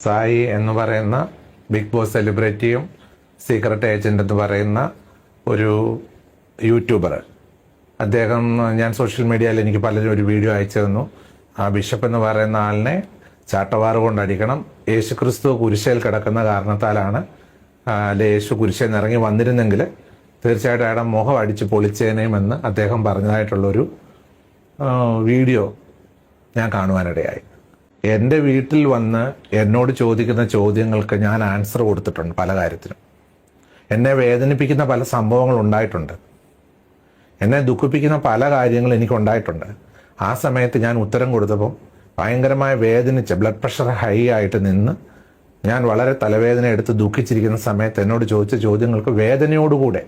സായി എന്ന് പറയുന്ന big boss സെലിബ്രിറ്റിയും secret agent എന്ന് പറയുന്ന ഒരു യൂട്യൂബർ, അദ്ദേഹം ഞാൻ സോഷ്യൽ മീഡിയയിൽ എനിക്ക് പലരും ഒരു വീഡിയോ അയച്ചു തന്നു. ആ ബിഷപ്പ് എന്ന് പറയുന്ന ആളിനെ ചാട്ടവാറ് കൊണ്ടടിക്കണം, യേശുക്രിസ്തു കുരിശയിൽ കിടക്കുന്ന കാരണത്താലാണ്, യേശു കുരിശയിൽ നിന്ന് ഇറങ്ങി വന്നിരുന്നെങ്കിൽ തീർച്ചയായിട്ടും അയാളുടെ മുഖം അടിച്ച് പൊളിച്ചേനേമെന്ന് അദ്ദേഹം പറഞ്ഞതായിട്ടുള്ളൊരു വീഡിയോ ഞാൻ കാണുവാനിടയായി. എൻ്റെ വീട്ടിൽ വന്ന് എന്നോട് ചോദിക്കുന്ന ചോദ്യങ്ങൾക്ക് ഞാൻ ആൻസർ കൊടുത്തിട്ടുണ്ട്. പല കാര്യത്തിനും എന്നെ വേദനിപ്പിക്കുന്ന പല സംഭവങ്ങൾ ഉണ്ടായിട്ടുണ്ട്, എന്നെ ദുഃഖിപ്പിക്കുന്ന പല കാര്യങ്ങൾ എനിക്കുണ്ടായിട്ടുണ്ട്. ആ സമയത്ത് ഞാൻ ഉത്തരം കൊടുത്തപ്പോൾ ഭയങ്കരമായി വേദനിച്ച് ബ്ലഡ് പ്രഷർ ഹൈ ആയിട്ട് നിന്ന് ഞാൻ വളരെ തലവേദന എടുത്ത് ദുഃഖിച്ചിരിക്കുന്ന സമയത്ത് എന്നോട് ചോദിച്ച ചോദ്യങ്ങൾക്ക് വേദനയോടുകൂടെ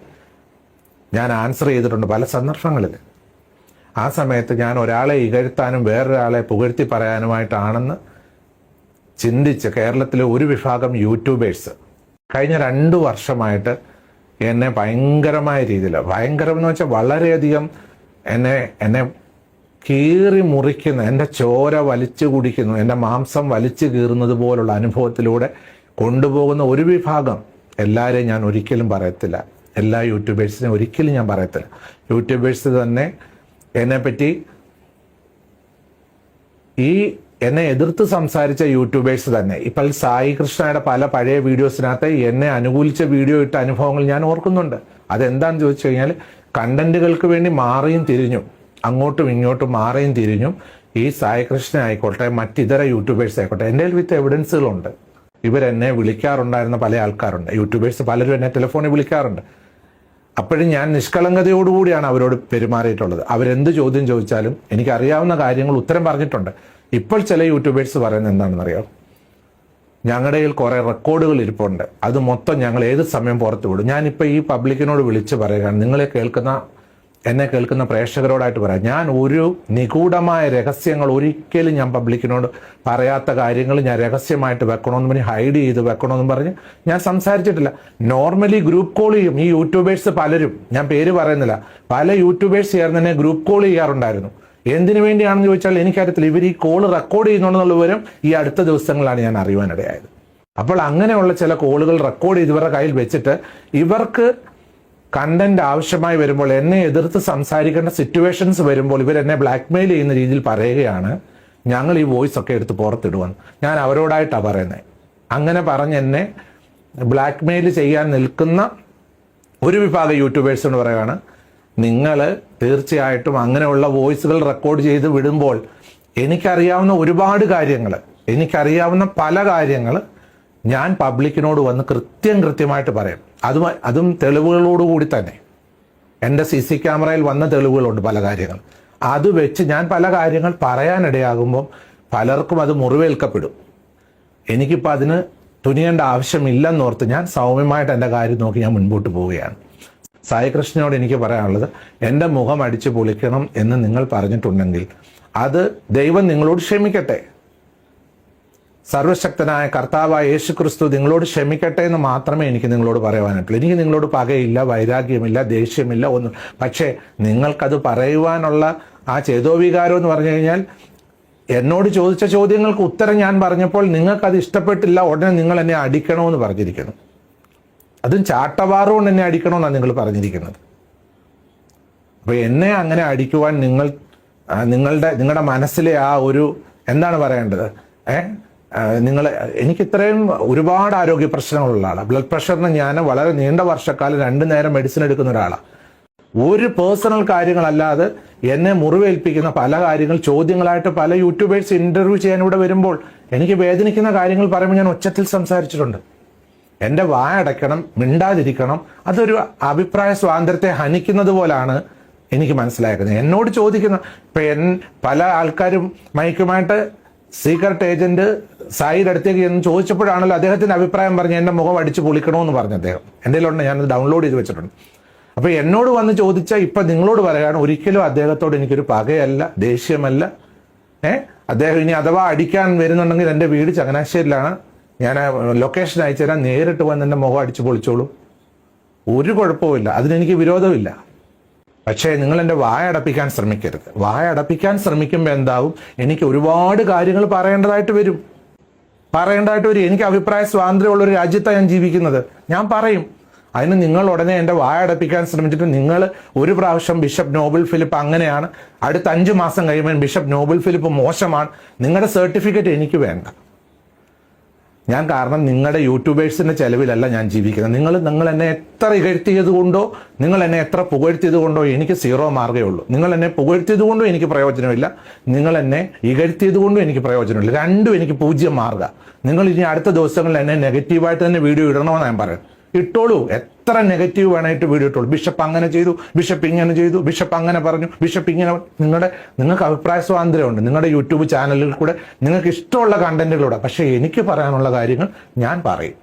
ഞാൻ ആൻസർ ചെയ്തിട്ടുണ്ട് പല സന്ദർഭങ്ങളിൽ. ആ സമയത്ത് ഞാൻ ഒരാളെ ഇകഴ്ത്താനും വേറൊരാളെ പുകഴ്ത്തി പറയാനുമായിട്ടാണെന്ന് ചിന്തിച്ച് കേരളത്തിലെ ഒരു വിഭാഗം യൂട്യൂബേഴ്സ് കഴിഞ്ഞ 2 വർഷമായിട്ട് എന്നെ ഭയങ്കരമായ രീതിയിൽ, ഭയങ്കരം എന്ന് വെച്ചാൽ വളരെയധികം എന്നെ കീറി മുറിക്കുന്ന, എൻ്റെ ചോര വലിച്ചു കുടിക്കുന്നു, എൻ്റെ മാംസം വലിച്ചു കീറുന്നത് പോലുള്ള അനുഭവത്തിലൂടെ കൊണ്ടുപോകുന്ന ഒരു വിഭാഗം, എല്ലാവരെയും ഞാൻ ഒരിക്കലും പറയത്തില്ല, എല്ലാ യൂട്യൂബേഴ്സിനെയും ഒരിക്കലും ഞാൻ പറയത്തില്ല. യൂട്യൂബേഴ്സ് തന്നെ എന്നെപ്പറ്റി എന്നെ എതിർത്ത് സംസാരിച്ച യൂട്യൂബേഴ്സ് തന്നെ ഇപ്പോൾ സായി കൃഷ്ണയുടെ പല പഴയ വീഡിയോസിനകത്ത് എന്നെ അനുകൂലിച്ച വീഡിയോ ഇട്ട അനുഭവങ്ങൾ ഞാൻ ഓർക്കുന്നുണ്ട്. അതെന്താണെന്ന് ചോദിച്ചു കഴിഞ്ഞാൽ, കണ്ടന്റുകൾക്ക് വേണ്ടി മാറിയും തിരിഞ്ഞും അങ്ങോട്ടും ഇങ്ങോട്ടും മാറിയും തിരിഞ്ഞും ഈ സായി കൃഷ്ണ ആയിക്കോട്ടെ മറ്റിതര യൂട്യൂബേഴ്സ് ആയിക്കോട്ടെ, എൻ്റെ വിത്ത് എവിഡൻസുകളുണ്ട്. ഇവരെന്നെ വിളിക്കാറുണ്ടായിരുന്ന പല ആൾക്കാരുണ്ട്, യൂട്യൂബേഴ്സ് പലരും എന്നെ ടെലിഫോണിൽ വിളിക്കാറുണ്ട്. അപ്പോഴും ഞാൻ നിഷ്കളങ്കതയോടുകൂടിയാണ് അവരോട് പെരുമാറിയിട്ടുള്ളത്. അവരെന്ത് ചോദ്യം ചോദിച്ചാലും എനിക്കറിയാവുന്ന കാര്യങ്ങൾ ഉത്തരം പറഞ്ഞിട്ടുണ്ട്. ഇപ്പോൾ ചില യൂട്യൂബേഴ്സ് പറയുന്നത് എന്താണെന്നറിയാം, ഞങ്ങളുടെ കയ്യിൽ കുറേ റെക്കോർഡുകൾ ഇരിപ്പുണ്ട്, അത് മൊത്തം ഞങ്ങൾ ഏത് സമയം പുറത്തു വിടും. ഞാനിപ്പോൾ ഈ പബ്ലിക്കിനോട് വിളിച്ച് പറയുകയാണ്, എന്നെ കേൾക്കുന്ന പ്രേക്ഷകരോടായിട്ട് പറയാം, ഞാൻ ഒരു നിഗൂഢമായ രഹസ്യങ്ങൾ ഒരിക്കലും ഞാൻ പബ്ലിക്കിനോട് പറയാത്ത കാര്യങ്ങൾ ഞാൻ രഹസ്യമായിട്ട് വെക്കണമെന്ന് പറഞ്ഞ് ഹൈഡ് ചെയ്ത് വെക്കണമെന്ന് പറഞ്ഞ് ഞാൻ സംസാരിച്ചിട്ടില്ല. നോർമലി ഗ്രൂപ്പ് കോൾ ചെയ്യും ഈ യൂട്യൂബേഴ്സ് പലരും, ഞാൻ പേര് പറയുന്നില്ല, പല യൂട്യൂബേഴ്സ് ചേർന്ന് തന്നെ ഗ്രൂപ്പ് കോൾ ചെയ്യാറുണ്ടായിരുന്നു. എന്തിനു വേണ്ടിയാണെന്ന് ചോദിച്ചാൽ എനിക്കറിയത്തില്ല. ഇവർ ഈ കോൾ റെക്കോർഡ് ചെയ്യുന്നുണ്ടെന്നുള്ള വിവരം ഈ അടുത്ത ദിവസങ്ങളിലാണ് ഞാൻ അറിയുവാനിടയായത്. അപ്പോൾ അങ്ങനെയുള്ള ചില കോളുകൾ റെക്കോർഡ് ചെയ്ത് ഇവരുടെ കയ്യിൽ വെച്ചിട്ട് ഇവർക്ക് കണ്ടന്റ് ആവശ്യമായി വരുമ്പോൾ, എന്നെ എതിർത്ത് സംസാരിക്കേണ്ട സിറ്റുവേഷൻസ് വരുമ്പോൾ ഇവരെന്നെ ബ്ലാക്ക്മെയിൽ ചെയ്യുന്ന രീതിയിൽ പറയുകയാണ്, ഞങ്ങൾ ഈ വോയിസ് ഒക്കെ എടുത്ത് പുറത്തിടുവാന്ന്. ഞാൻ അവരോടായിട്ടാണ് പറയുന്നത്. അങ്ങനെ പറഞ്ഞ് എന്നെ ബ്ലാക്ക്മെയിൽ ചെയ്യാൻ നിൽക്കുന്ന ഒരു വിഭാഗം യൂട്യൂബേഴ്സിനോട് പറയുകയാണ്, നിങ്ങൾ തീർച്ചയായിട്ടും അങ്ങനെയുള്ള വോയിസുകൾ റെക്കോർഡ് ചെയ്ത് വിടുമ്പോൾ എനിക്കറിയാവുന്ന ഒരുപാട് കാര്യങ്ങൾ, എനിക്കറിയാവുന്ന പല കാര്യങ്ങൾ ഞാൻ പബ്ലിക്കിനോട് വന്ന് കൃത്യമായിട്ട് പറയും. അതും തെളിവുകളോടുകൂടി തന്നെ. എൻ്റെ CC ക്യാമറയിൽ വന്ന തെളിവുകളുണ്ട് പല കാര്യങ്ങൾ. അത് വെച്ച് ഞാൻ പല കാര്യങ്ങൾ പറയാനിടയാകുമ്പം പലർക്കും അത് മുറിവേൽക്കപ്പെടും. എനിക്കിപ്പോൾ അതിന് തുനിയേണ്ട ആവശ്യമില്ലെന്നോർത്ത് ഞാൻ സൗമ്യമായിട്ട് എൻ്റെ കാര്യം നോക്കി ഞാൻ മുൻപോട്ട് പോവുകയാണ്. സായി കൃഷ്ണനോട് എനിക്ക് പറയാനുള്ളത്, എൻ്റെ മുഖം അടിച്ച് പൊളിക്കണം എന്ന് നിങ്ങൾ പറഞ്ഞിട്ടുണ്ടെങ്കിൽ അത് ദൈവം നിങ്ങളോട് ക്ഷമിക്കട്ടെ. സർവശക്തനായ കർത്താവായ യേശുക്രിസ്തു നിങ്ങളോട് ക്ഷമിക്കട്ടെ എന്ന് മാത്രമേ എനിക്ക് നിങ്ങളോട് പറയുവാനായിട്ടുള്ളൂ. എനിക്ക് നിങ്ങളോട് പകയില്ല, വൈരാഗ്യമില്ല, ദേഷ്യമില്ല, ഒന്നും. പക്ഷേ നിങ്ങൾക്കത് പറയുവാനുള്ള ആ ചേതോവികാരം എന്ന് പറഞ്ഞു കഴിഞ്ഞാൽ, എന്നോട് ചോദിച്ച ചോദ്യങ്ങൾക്ക് ഉത്തരം ഞാൻ പറഞ്ഞപ്പോൾ നിങ്ങൾക്കത് ഇഷ്ടപ്പെട്ടില്ല, ഉടനെ നിങ്ങൾ എന്നെ അടിക്കണമെന്ന് പറഞ്ഞിരിക്കുന്നു. അതും ചാട്ടവാറുകൊണ്ട് എന്നെ അടിക്കണമെന്നാണ് നിങ്ങൾ പറഞ്ഞിരിക്കുന്നത്. അപ്പോൾ എന്നെ അങ്ങനെ അടിക്കുവാൻ നിങ്ങളുടെ മനസ്സിലെ ആ ഒരു എന്താണ് പറയേണ്ടത്, എനിക്ക് ഇത്രയും ഒരുപാട് ആരോഗ്യ പ്രശ്നങ്ങളുള്ള ആളാണ്. ബ്ലഡ് പ്രഷറിന് ഞാൻ വളരെ നീണ്ട വർഷക്കാലം 2 നേരം മെഡിസിൻ എടുക്കുന്ന ഒരാളാണ്. ഒരു പേഴ്സണൽ കാര്യങ്ങളല്ലാതെ എന്നെ മുറിവേൽപ്പിക്കുന്ന പല കാര്യങ്ങൾ ചോദ്യങ്ങളായിട്ട് പല യൂട്യൂബേഴ്സ് ഇന്റർവ്യൂ ചെയ്യാൻ ഇവിടെ വരുമ്പോൾ എനിക്ക് വേദനിക്കുന്ന കാര്യങ്ങൾ പറയുമ്പോൾ ഞാൻ ഒച്ചത്തിൽ സംസാരിച്ചിട്ടുണ്ട്. എൻ്റെ വായ അടയ്ക്കണം, മിണ്ടാതിരിക്കണം. അതൊരു അഭിപ്രായ സ്വാതന്ത്ര്യത്തെ ഹനിക്കുന്നത് പോലാണ് എനിക്ക് മനസ്സിലാക്കുന്നത്. എന്നോട് ചോദിക്കുന്ന പല ആൾക്കാരും മൈക്കുമായിട്ട് സീക്രട്ട് ഏജന്റ് സായിയുടെ അടുത്തേക്ക് എന്ന് ചോദിച്ചപ്പോഴാണല്ലോ അദ്ദേഹത്തിന്റെ അഭിപ്രായം പറഞ്ഞ് എൻ്റെ മുഖം അടിച്ച് പൊളിക്കണമെന്ന് പറഞ്ഞു അദ്ദേഹം. എൻ്റെ കയ്യിലുണ്ട്, ഞാനത് ഡൗൺലോഡ് ചെയ്ത് വെച്ചിട്ടുണ്ട്. അപ്പോൾ എന്നോട് വന്ന് ചോദിച്ചാൽ ഇപ്പം നിങ്ങളോട് പറയുകയാണ്, ഒരിക്കലും അദ്ദേഹത്തോട് എനിക്കൊരു പകയല്ല, ദേഷ്യമല്ല. അദ്ദേഹം ഇനി അഥവാ അടിക്കാൻ വരുന്നുണ്ടെങ്കിൽ എൻ്റെ വീട് ചങ്ങനാശ്ശേരിയിലാണ്, ഞാൻ ലൊക്കേഷൻ അയച്ചു തരാൻ, നേരിട്ട് വന്ന് എൻ്റെ മുഖം അടിച്ച് പൊളിച്ചോളൂ, ഒരു കുഴപ്പമില്ല, അതിനെനിക്ക് വിരോധമില്ല. പക്ഷേ നിങ്ങൾ എൻ്റെ വായ അടപ്പിക്കാൻ ശ്രമിക്കരുത്. വായ അടപ്പിക്കാൻ ശ്രമിക്കുമ്പോൾ എന്താവും, എനിക്ക് ഒരുപാട് കാര്യങ്ങൾ പറയേണ്ടതായിട്ട് വരും. പറയേണ്ടതായിട്ട് ഒരു എനിക്ക് അഭിപ്രായ സ്വാതന്ത്ര്യമുള്ള ഒരു രാജ്യത്താണ് ഞാൻ ജീവിക്കുന്നത്. ഞാൻ പറയും. അതിന് നിങ്ങൾ ഉടനെ എൻ്റെ വായടപ്പിക്കാൻ ശ്രമിച്ചിട്ട് നിങ്ങൾ ഒരു പ്രാവശ്യം ബിഷപ്പ് നോബൽ ഫിലിപ്പ് അങ്ങനെയാണ്, അടുത്ത 5 മാസം കഴിയുമ്പോൾ ബിഷപ്പ് നോബൽ ഫിലിപ്പ് മോശമാണ്, നിങ്ങളുടെ സർട്ടിഫിക്കറ്റ് എനിക്ക് വേണ്ട. ഞാൻ കാരണം നിങ്ങളുടെ യൂട്യൂബേഴ്സിന്റെ ചെലവിലല്ല ഞാൻ ജീവിക്കുന്നത്. നിങ്ങൾ എന്നെ എത്ര ഇകഴ്ത്തിയത് കൊണ്ടോ, നിങ്ങൾ എന്നെ എത്ര പുകഴ്ത്തിയത് കൊണ്ടോ എനിക്ക് 0 മാർഗേ ഉള്ളൂ. നിങ്ങൾ എന്നെ പുകഴ്ത്തിയത് കൊണ്ടും എനിക്ക് പ്രയോജനമില്ല, നിങ്ങൾ എന്നെ ഇകഴ്ത്തിയത് കൊണ്ടും എനിക്ക് പ്രയോജനമില്ല. രണ്ടും എനിക്ക് 0 മാർഗം. നിങ്ങൾ ഇനി അടുത്ത ദിവസങ്ങളിൽ എന്നെ നെഗറ്റീവായിട്ട് തന്നെ വീഡിയോ ഇടണമെന്ന് ഞാൻ പറയാം. ഇട്ടോളൂ, എത്ര നെഗറ്റീവ് വേണമായിട്ട് വീഡിയോ ഇട്ടോളൂ. ബിഷപ്പ് അങ്ങനെ ചെയ്തു, ബിഷപ്പ് ഇങ്ങനെ ചെയ്തു, ബിഷപ്പ് അങ്ങനെ പറഞ്ഞു, ബിഷപ്പ് ഇങ്ങനെ. നിങ്ങൾക്ക് അഭിപ്രായ സ്വാതന്ത്ര്യമുണ്ട് നിങ്ങളുടെ യൂട്യൂബ് ചാനലിൽ കൂടെ, നിങ്ങൾക്ക് ഇഷ്ടമുള്ള കണ്ടന്റുകളൂടെ. പക്ഷേ എനിക്ക് പറയാനുള്ള കാര്യങ്ങൾ ഞാൻ പറയും.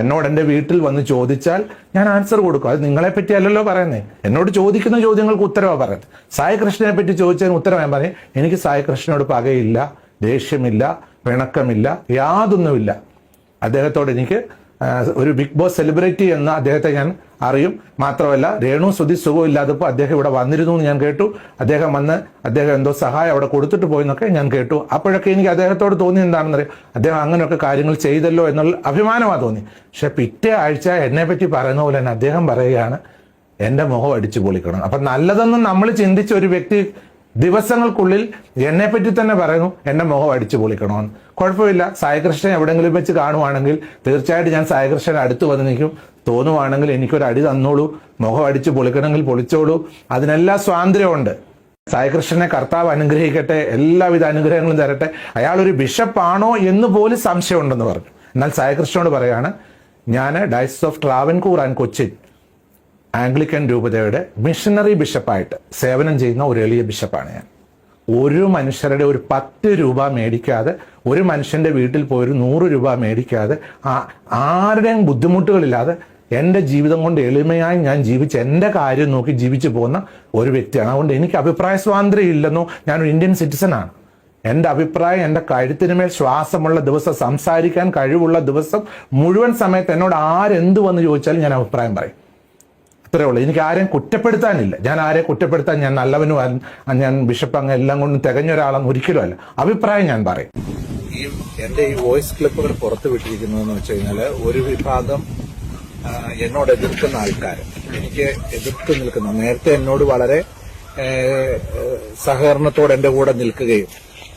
എന്നോട് എൻ്റെ വീട്ടിൽ വന്ന് ചോദിച്ചാൽ ഞാൻ ആൻസർ കൊടുക്കും. അത് നിങ്ങളെ പറ്റി അല്ലല്ലോ പറയുന്നത്. എന്നോട് ചോദിക്കുന്ന ചോദ്യങ്ങൾക്ക് ഉത്തരവാണ് പറയുന്നത്. സായി കൃഷ്ണനെ പറ്റി ചോദിച്ചതിന് ഉത്തരം ഞാൻ പറയും. എനിക്ക് സായി കൃഷ്ണനോട് പകയില്ല, ദേഷ്യമില്ല, പിണക്കമില്ല, യാതൊന്നുമില്ല. അദ്ദേഹത്തോട് എനിക്ക് ഒരു ബിഗ് ബോസ് സെലിബ്രിറ്റി എന്ന അദ്ദേഹത്തെ ഞാൻ അറിയും. മാത്രമല്ല രേണു സുധി സുഖമില്ലാത്തപ്പോൾ അദ്ദേഹം ഇവിടെ വന്നിരുന്നു എന്ന് ഞാൻ കേട്ടു. അദ്ദേഹം വന്ന് അദ്ദേഹം എന്തോ സഹായം അവിടെ കൊടുത്തിട്ട് പോയെന്നൊക്കെ ഞാൻ കേട്ടു. അപ്പോഴൊക്കെ എനിക്ക് അദ്ദേഹത്തോട് തോന്നി എന്താണെന്നറിയാം, അദ്ദേഹം അങ്ങനെയൊക്കെ കാര്യങ്ങൾ ചെയ്തല്ലോ എന്നുള്ള അഭിമാനമാണ് തോന്നി. പക്ഷെ പിറ്റേ ആഴ്ച എന്നെ പറ്റി പറയുന്ന പോലെ തന്നെ അദ്ദേഹം പറയുകയാണ് എൻ്റെ മുഖം അടിച്ചു പൊളിക്കണം. അപ്പം നല്ലതെന്ന് നമ്മൾ ചിന്തിച്ച ഒരു വ്യക്തി ദിവസങ്ങൾക്കുള്ളിൽ എന്നെ പറ്റി തന്നെ പറയുന്നു എൻ്റെ മുഖം അടിച്ചു പൊളിക്കണമെന്ന്. കുഴപ്പമില്ല, സായികൃഷ്ണൻ എവിടെയെങ്കിലും വെച്ച് കാണുവാണെങ്കിൽ തീർച്ചയായിട്ടും ഞാൻ സായികൃഷ്ണൻ അടുത്ത് വന്ന് നിൽക്കും. തോന്നുവാണെങ്കിൽ എനിക്കൊരു അടി തന്നോളൂ, മുഖം അടിച്ചു പൊളിക്കണമെങ്കിൽ പൊളിച്ചോളൂ, അതിനെല്ലാം സ്വാതന്ത്ര്യമുണ്ട്. സായികൃഷ്ണനെ കർത്താവ് അനുഗ്രഹിക്കട്ടെ, എല്ലാവിധ അനുഗ്രഹങ്ങളും തരട്ടെ. അയാളൊരു ബിഷപ്പാണോ എന്ന് പോലും സംശയമുണ്ടെന്ന് പറഞ്ഞു. എന്നാൽ സായികൃഷ്ണനോട് പറയാണ്, ഞാൻ diocese of Travancore and Cochin Anglican രൂപതയുടെ മിഷണറി ബിഷപ്പായിട്ട് സേവനം ചെയ്യുന്ന ഒരു എളിയ ബിഷപ്പാണ് ഞാൻ. ഒരു മനുഷ്യരുടെ ഒരു 10 രൂപ മേടിക്കാതെ, ഒരു മനുഷ്യന്റെ വീട്ടിൽ പോയി ഒരു 100 രൂപ മേടിക്കാതെ, ആരുടെയും ബുദ്ധിമുട്ടുകളില്ലാതെ എൻ്റെ ജീവിതം കൊണ്ട് എളിമയായി ഞാൻ ജീവിച്ച് എൻ്റെ കാര്യം നോക്കി ജീവിച്ചു പോകുന്ന ഒരു വ്യക്തിയാണ്. അതുകൊണ്ട് എനിക്ക് അഭിപ്രായ സ്വാതന്ത്ര്യം ഇല്ലെന്നോ, ഞാനൊരു ഇന്ത്യൻ സിറ്റിസനാണ്. എൻ്റെ അഭിപ്രായം എൻ്റെ കഴുത്തിനുമേൽ ശ്വാസമുള്ള ദിവസം, സംസാരിക്കാൻ കഴിവുള്ള ദിവസം മുഴുവൻ സമയത്ത് എന്നോട് ആരെന്ത് വന്ന് ചോദിച്ചാലും ഞാൻ അഭിപ്രായം പറയും. അത്രേ ഉള്ളൂ. എനിക്ക് ആരെയും കുറ്റപ്പെടുത്താനില്ല. ഞാൻ ആരെയും കുറ്റപ്പെടുത്താൻ ഞാൻ നല്ലവനും ഞാൻ ബിഷപ്പ് അങ്ങ് എല്ലാം കൊണ്ടും തികഞ്ഞ ഒരാളെന്ന് ഒരിക്കലും അല്ല. അഭിപ്രായം ഞാൻ പറയും. എൻ്റെ ഈ വോയിസ് ക്ലിപ്പുകൾ പുറത്തു വിട്ടിരിക്കുന്നതെന്ന് വെച്ച് കഴിഞ്ഞാൽ ഒരു വിഭാഗം എന്നോട് എതിർക്കുന്ന ആൾക്കാർ, എനിക്ക് എതിർത്ത് നിൽക്കുന്ന, നേരത്തെ എന്നോട് വളരെ സഹകരണത്തോടെ എൻ്റെ കൂടെ നിൽക്കുകയും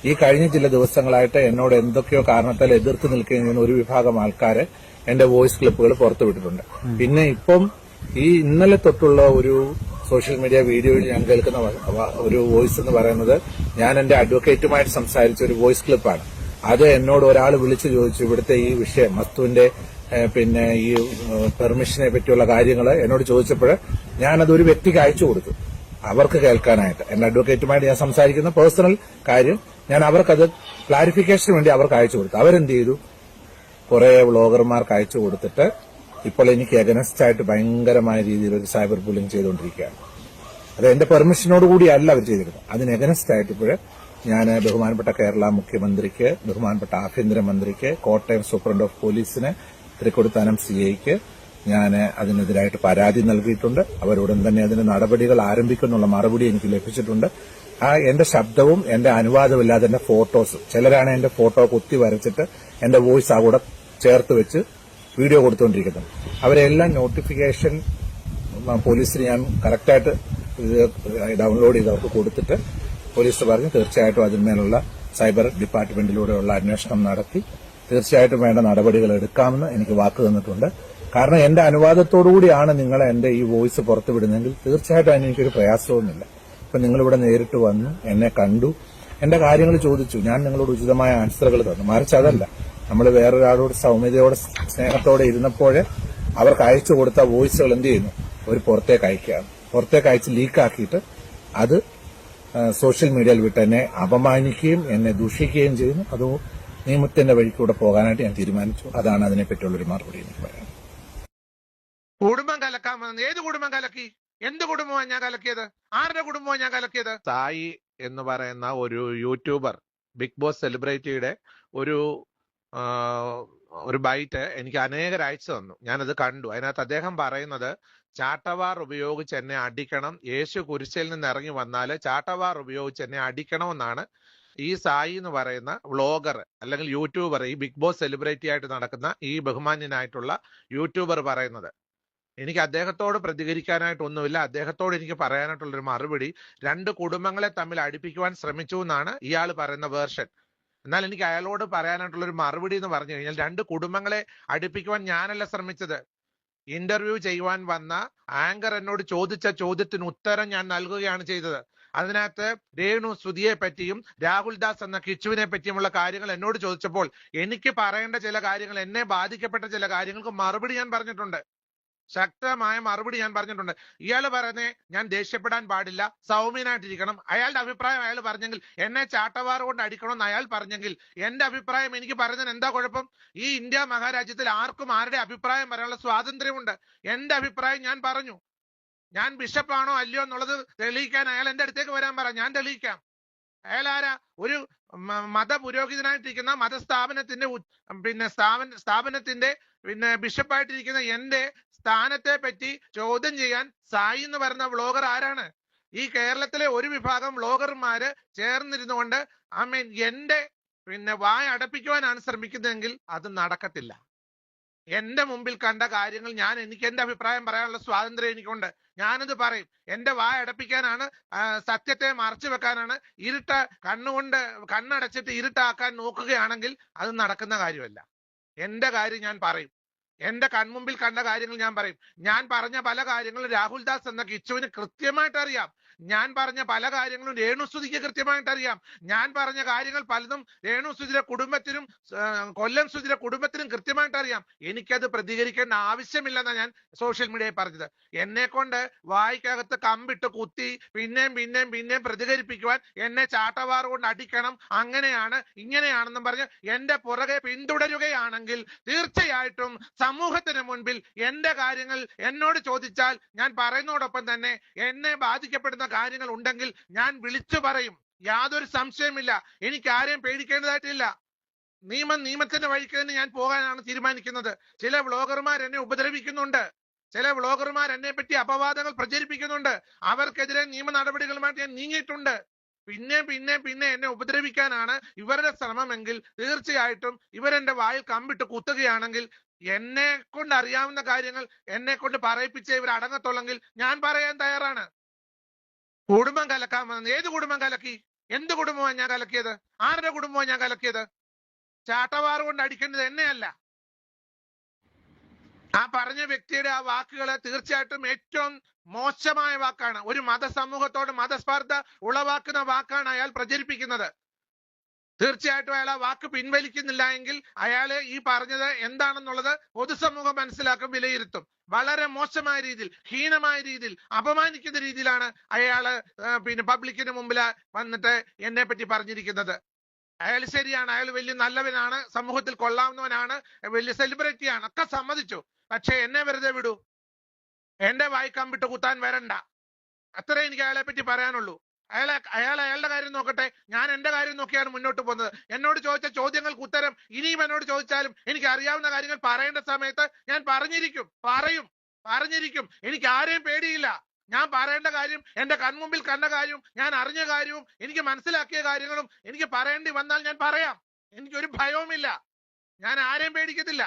ഈ കഴിഞ്ഞ ചില ദിവസങ്ങളായിട്ട് എന്നോട് എന്തൊക്കെയോ കാരണത്താൽ എതിർത്ത് നിൽക്കുകയും ചെയ്യുന്ന ഒരു വിഭാഗം ആൾക്കാർ എൻ്റെ വോയിസ് ക്ലിപ്പുകൾ പുറത്തു വിട്ടിട്ടുണ്ട്. പിന്നെ ഇപ്പം ഈ ഇന്നലെ തൊട്ടുള്ള ഒരു സോഷ്യൽ മീഡിയ വീഡിയോയിൽ ഞാൻ കേൾക്കുന്ന ഒരു വോയിസ് എന്ന് പറയുന്നത് ഞാൻ എന്റെ അഡ്വക്കേറ്റുമായിട്ട് സംസാരിച്ച ഒരു വോയിസ് ക്ലിപ്പാണ്. അത് എന്നോട് ഒരാൾ വിളിച്ചു ചോദിച്ചു, ഇവിടുത്തെ ഈ വിഷയം മസ്തുവിന്റെ പിന്നെ ഈ പെർമിഷനെ പറ്റിയുള്ള കാര്യങ്ങൾ എന്നോട് ചോദിച്ചപ്പോൾ ഞാനതൊരു വ്യക്തിക്ക് അയച്ചു കൊടുത്തു, അവർക്ക് കേൾക്കാനായിട്ട്. എന്റെ അഡ്വക്കേറ്റുമായിട്ട് ഞാൻ സംസാരിക്കുന്ന പേഴ്സണൽ കാര്യം ഞാൻ അവർക്കത് ക്ലാരിഫിക്കേഷന് വേണ്ടി അവർക്ക് അയച്ചു കൊടുത്തു. അവരെന്ത് ചെയ്തു, കുറെ വ്ളോഗർമാർക്ക് അയച്ചു കൊടുത്തിട്ട് ഇപ്പോൾ എനിക്ക് അഗനസ്റ്റ് ആയിട്ട് ഭയങ്കരമായ രീതിയിൽ ഒരു സൈബർ ബുള്ളിങ് ചെയ്തുകൊണ്ടിരിക്കുകയാണ്. അത് എന്റെ പെർമിഷനോട് കൂടിയല്ല അവർ ചെയ്തിരുന്നത്. അതിന് അഗനസ്റ്റ് ആയിട്ട് ഇപ്പോൾ ഞാൻ ബഹുമാനപ്പെട്ട കേരള മുഖ്യമന്ത്രിക്ക്, ബഹുമാനപ്പെട്ട ആഭ്യന്തരമന്ത്രിക്ക്, കോട്ടയം സൂപ്രണ്ട് ഓഫ് പോലീസിന്, തൃക്കൊടിത്താനം CIക്ക് ഞാൻ അതിനെതിരായിട്ട് പരാതി നൽകിയിട്ടുണ്ട്. അവരുടൻ തന്നെ അതിന് നടപടികൾ ആരംഭിക്കുന്നുള്ള മറുപടി എനിക്ക് ലഭിച്ചിട്ടുണ്ട്. എന്റെ ശബ്ദവും എന്റെ അനുവാദമില്ലാതെ എന്റെ ഫോട്ടോസും, ചിലരാണ് എന്റെ ഫോട്ടോ കുത്തി വരച്ചിട്ട് എന്റെ വോയിസ് ആ കൂടെ ചേർത്ത് വെച്ച് വീഡിയോ കൊടുത്തുകൊണ്ടിരിക്കുന്നത്. അവരെല്ലാം നോട്ടിഫിക്കേഷൻ പോലീസിന് ഞാൻ കറക്റ്റായിട്ട് ഡൗൺലോഡ് ചെയ്ത് അവർക്ക് കൊടുത്തിട്ട് പോലീസ് പറഞ്ഞ് തീർച്ചയായിട്ടും അതിന്മേലുള്ള സൈബർ ഡിപ്പാർട്ട്മെന്റിലൂടെയുള്ള അന്വേഷണം നടത്തി തീർച്ചയായിട്ടും വേണ്ട നടപടികൾ എടുക്കാമെന്ന് എനിക്ക് വാക്ക് തന്നിട്ടുണ്ട്. കാരണം എന്റെ അനുവാദത്തോടുകൂടിയാണ് നിങ്ങൾ എന്റെ ഈ വോയിസ് പുറത്തുവിടുന്നതെങ്കിൽ തീർച്ചയായിട്ടും അതിന് എനിക്കൊരു പ്രയാസവുമില്ല. ഇപ്പൊ നിങ്ങളിവിടെ നേരിട്ട് വന്നു, എന്നെ കണ്ടു, എന്റെ കാര്യങ്ങൾ ചോദിച്ചു, ഞാൻ നിങ്ങളോട് ഉചിതമായ ആൻസറുകൾ തന്നു. മറിച്ച് അതല്ല, നമ്മൾ വേറൊരാളോട് സൗമ്യതയോടെ സ്നേഹത്തോടെ ഇരുന്നപ്പോൾ അവർക്ക് അയച്ചു കൊടുത്ത വോയിസുകൾ എന്ത് ചെയ്യുന്നു, ഒരു പുറത്തേക്ക് അയക്കുകയാണ്. പുറത്തേക്ക് അയച്ച് ലീക്കാക്കിയിട്ട് അത് സോഷ്യൽ മീഡിയയിൽ വിട്ട് എന്നെ അപമാനിക്കുകയും എന്നെ ദൂഷിക്കുകയും ചെയ്യുന്നു. അത് നിയമത്തിന്റെ വഴിക്കൂടെ പോകാനായിട്ട് ഞാൻ തീരുമാനിച്ചു. അതാണ് അതിനെപ്പറ്റിയുള്ളൊരു മറുപടി എനിക്ക് പറയാം. കുടുംബം കലക്കാമെന്ന് ഏത് കുടുംബം കലക്കി? എന്ത് കുടുംബമാണ് ഞാൻ കലക്കിയത്? ആരുടെ കുടുംബമാണ് ഞാൻ കലക്കിയത്? സായി എന്ന് പറയുന്ന ഒരു യൂട്യൂബർ ബിഗ് ബോസ് സെലിബ്രിറ്റിയുടെ ഒരു ബൈറ്റ് എനിക്ക് അനേകർ അയച്ചു തന്നു. ഞാനത് കണ്ടു. അതിനകത്ത് അദ്ദേഹം പറയുന്നത് ചാട്ടവാർ ഉപയോഗിച്ച് എന്നെ അടിക്കണം, യേശു കുരിശിൽ നിന്ന് ഇറങ്ങി വന്നാൽ ചാട്ടവാർ ഉപയോഗിച്ച് എന്നെ അടിക്കണമെന്നാണ് ഈ സായി എന്ന് പറയുന്ന വ്ളോഗർ അല്ലെങ്കിൽ യൂട്യൂബർ, ഈ ബിഗ് ബോസ് സെലിബ്രിറ്റി ആയിട്ട് നടക്കുന്ന ഈ ബഹുമാന്യനായിട്ടുള്ള യൂട്യൂബർ പറയുന്നത്, എനിക്ക് അദ്ദേഹത്തോട് പ്രതികരിക്കാനായിട്ടൊന്നുമില്ല. അദ്ദേഹത്തോട് എനിക്ക് പറയാനായിട്ടുള്ളൊരു മറുപടി, രണ്ട് കുടുംബങ്ങളെ തമ്മിൽ അടുപ്പിക്കുവാൻ ശ്രമിച്ചു എന്നാണ് ഇയാൾ പറയുന്ന വേർഷൻ. എന്നാൽ എനിക്ക് അയാളോട് പറയാനായിട്ടുള്ളൊരു മറുപടി എന്ന് പറഞ്ഞു കഴിഞ്ഞാൽ, രണ്ട് കുടുംബങ്ങളെ അടുപ്പിക്കുവാൻ ഞാനല്ല ശ്രമിച്ചത്. ഇന്റർവ്യൂ ചെയ്യുവാൻ വന്ന ആങ്കർ എന്നോട് ചോദിച്ച ചോദ്യത്തിന് ഉത്തരം ഞാൻ നൽകുകയാണ് ചെയ്തത്. അതിനകത്ത് രേണു സുധിയെ പറ്റിയും രാഹുൽ ദാസ് എന്ന കിച്ചുവിനെ പറ്റിയുമുള്ള കാര്യങ്ങൾ എന്നോട് ചോദിച്ചപ്പോൾ എനിക്ക് പറയേണ്ട ചില കാര്യങ്ങൾ, എന്നെ ബാധിക്കപ്പെട്ട ചില കാര്യങ്ങൾക്ക് മറുപടി ഞാൻ പറഞ്ഞിട്ടുണ്ട്. ശക്തമായ മറുപടി ഞാൻ പറഞ്ഞിട്ടുണ്ട്. ഇയാൾ പറയുന്നേ ഞാൻ ദേഷ്യപ്പെടാൻ പാടില്ല, സൗമ്യനായിട്ടിരിക്കണം. അയാളുടെ അഭിപ്രായം അയാൾ പറഞ്ഞെങ്കിൽ, എന്നെ ചാട്ടവാറ് കൊണ്ട് അടിക്കണമെന്ന് അയാൾ പറഞ്ഞെങ്കിൽ എന്റെ അഭിപ്രായം എനിക്ക് പറയുന്നതിന് എന്താ കുഴപ്പം? ഈ ഇന്ത്യ മഹാരാജ്യത്തിൽ ആർക്കും ആരുടെ അഭിപ്രായം പറയാനുള്ള സ്വാതന്ത്ര്യമുണ്ട്. എന്റെ അഭിപ്രായം ഞാൻ പറഞ്ഞു. ഞാൻ ബിഷപ്പാണോ അല്ലയോ എന്നുള്ളത് തെളിയിക്കാൻ അയാൾ എന്റെ അടുത്തേക്ക് വരാൻ പറ, ഞാൻ തെളിയിക്കാം. അയാൾ ആരാ? ഒരു മത പുരോഹിതനായിട്ടിരിക്കുന്ന മതസ്ഥാപനത്തിന്റെ സ്ഥാപനത്തിന്റെ ബിഷപ്പായിട്ടിരിക്കുന്ന എന്റെ സ്ഥാനത്തെ പറ്റി ചോദ്യം ചെയ്യാൻ സായി എന്ന് പറയുന്ന വ്ളോഗർ ആരാണ്? ഈ കേരളത്തിലെ ഒരു വിഭാഗം വ്ളോഗർമാര് ചേർന്നിരുന്നുകൊണ്ട് എന്റെ വായ അടപ്പിക്കുവാനാണ് ശ്രമിക്കുന്നതെങ്കിൽ അത് നടക്കത്തില്ല. എന്റെ മുമ്പിൽ കണ്ട കാര്യങ്ങൾ എനിക്ക് എന്റെ അഭിപ്രായം പറയാനുള്ള സ്വാതന്ത്ര്യം എനിക്കുണ്ട്. ഞാനത് പറയും. എന്റെ വായ അടപ്പിക്കാനാണ്, സത്യത്തെ മറച്ചു വെക്കാനാണ്, കണ്ണടച്ചിട്ട് ഇരുട്ടാക്കാൻ നോക്കുകയാണെങ്കിൽ അത് നടക്കുന്ന കാര്യമല്ല. എന്റെ കാര്യം ഞാൻ പറയും. എന്റെ കൺമുമ്പിൽ കണ്ട കാര്യങ്ങൾ ഞാൻ പറയും. ഞാൻ പറഞ്ഞ പല കാര്യങ്ങളും രാഹുൽ ദാസ് എന്ന കിച്ചുവിന് കൃത്യമായിട്ട് അറിയാം. ഞാൻ പറഞ്ഞ പല കാര്യങ്ങളും രേണുസുധിക്ക് കൃത്യമായിട്ട് അറിയാം. ഞാൻ പറഞ്ഞ കാര്യങ്ങൾ പലതും രേണുസുധിയുടെ കുടുംബത്തിനും കൊല്ലം സുധിയുടെ കുടുംബത്തിനും കൃത്യമായിട്ട് അറിയാം. എനിക്കത് പ്രതികരിക്കേണ്ട ആവശ്യമില്ലെന്നാണ് ഞാൻ സോഷ്യൽ മീഡിയയിൽ പറഞ്ഞത്. എന്നെ കൊണ്ട് വായിക്കകത്ത് കമ്പിട്ട് കുത്തി പിന്നെയും പ്രതികരിപ്പിക്കുവാൻ, എന്നെ ചാട്ടവാറ് കൊണ്ട് അടിക്കണം, അങ്ങനെയാണ് ഇങ്ങനെയാണെന്നും പറഞ്ഞ് എന്റെ പുറകെ പിന്തുടരുകയാണെങ്കിൽ തീർച്ചയായിട്ടും സമൂഹത്തിന് മുൻപിൽ എന്റെ കാര്യങ്ങൾ എന്നോട് ചോദിച്ചാൽ ഞാൻ പറയുന്നതോടൊപ്പം തന്നെ എന്നെ ബാധിക്കപ്പെടുന്ന കാര്യങ്ങൾ ഉണ്ടെങ്കിൽ ഞാൻ വിളിച്ചു പറയും. യാതൊരു സംശയമില്ല. എനിക്ക് ആരെയും പേടിക്കേണ്ടതായിട്ടില്ല. നിയമത്തിന്റെ വഴിക്ക് തന്നെ ഞാൻ പോകാനാണ് തീരുമാനിക്കുന്നത്. ചില വ്ളോഗർമാർ എന്നെ ഉപദ്രവിക്കുന്നുണ്ട്. ചില വ്ളോഗർമാർ എന്നെ പറ്റി അപവാദങ്ങൾ പ്രചരിപ്പിക്കുന്നുണ്ട്. അവർക്കെതിരെ നിയമ നടപടികളുമായിട്ട് ഞാൻ നീങ്ങിയിട്ടുണ്ട്. പിന്നെ എന്നെ ഉപദ്രവിക്കാനാണ് ഇവരുടെ ശ്രമമെങ്കിൽ തീർച്ചയായിട്ടും ഇവരെന്റെ വായിൽ കമ്പിട്ട് കുത്തുകയാണെങ്കിൽ, എന്നെ കൊണ്ട് അറിയാവുന്ന കാര്യങ്ങൾ എന്നെ കൊണ്ട് പറയിപ്പിച്ച് ഇവർ അടങ്ങത്തുള്ളെങ്കിൽ ഞാൻ പറയാൻ തയ്യാറാണ്. കുടുംബം കലക്കാൻ വന്നത് ഏത് കുടുംബം കലക്കി? എന്ത് കുടുംബമാണ് ഞാൻ കലക്കിയത്? ആരുടെ കുടുംബമാണ് ഞാൻ കലക്കിയത്? ചാട്ടവാറ് കൊണ്ട് അടിക്കേണ്ടത് എന്നെയല്ല. ആ പറഞ്ഞ വ്യക്തിയുടെ ആ വാക്കുകള് തീർച്ചയായിട്ടും ഏറ്റവും മോശമായ വാക്കാണ്. ഒരു മതസമൂഹത്തോട് മതസ്പർദ്ധ ഉളവാക്കുന്ന വാക്കാണ് അയാൾ പ്രചരിപ്പിക്കുന്നത്. തീർച്ചയായിട്ടും അയാൾ ആ വാക്ക് പിൻവലിക്കുന്നില്ല എങ്കിൽ അയാളെ ഈ പറഞ്ഞത് എന്താണെന്നുള്ളത് പൊതുസമൂഹം മനസ്സിലാക്കും, വിലയിരുത്തും. വളരെ മോശമായ രീതിയിൽ, ഹീനമായ രീതിയിൽ, അപമാനിക്കുന്ന രീതിയിലാണ് അയാള് പബ്ലിക്കിന് മുമ്പിൽ വന്നിട്ട് എന്നെ പറ്റി പറഞ്ഞിരിക്കുന്നത്. അയാൾ ശരിയാണ്, അയാൾ വലിയ നല്ലവനാണ്, സമൂഹത്തിൽ കൊള്ളാവുന്നവനാണ്, വലിയ സെലിബ്രിറ്റിയാണ്, ഒക്കെ സമ്മതിച്ചു. പക്ഷെ എന്നെ വെറുതെ വിടൂ. എന്റെ വായി കമ്പിട്ട് കുത്താൻ വരണ്ട. അത്രേ എനിക്ക് അയാളെ പറ്റി പറയാനുള്ളൂ. അയാളുടെ കാര്യം നോക്കട്ടെ, ഞാൻ എന്റെ കാര്യം നോക്കിയാണ് മുന്നോട്ട് പോകുന്നത്. എന്നോട് ചോദിച്ച ചോദ്യങ്ങൾക്ക് ഉത്തരം ഇനിയും എന്നോട് ചോദിച്ചാലും എനിക്ക് അറിയാവുന്ന കാര്യങ്ങൾ പറയേണ്ട സമയത്ത് ഞാൻ പറഞ്ഞിരിക്കും. എനിക്ക് ആരെയും പേടിയില്ല. ഞാൻ പറയേണ്ട കാര്യം, എന്റെ കൺമുമ്പിൽ കണ്ട കാര്യവും ഞാൻ അറിഞ്ഞ കാര്യവും എനിക്ക് മനസ്സിലാക്കിയ കാര്യങ്ങളും എനിക്ക് പറയേണ്ടി വന്നാൽ ഞാൻ പറയാം. എനിക്കൊരു ഭയവുമില്ല. ഞാൻ ആരെയും പേടിക്കത്തില്ല.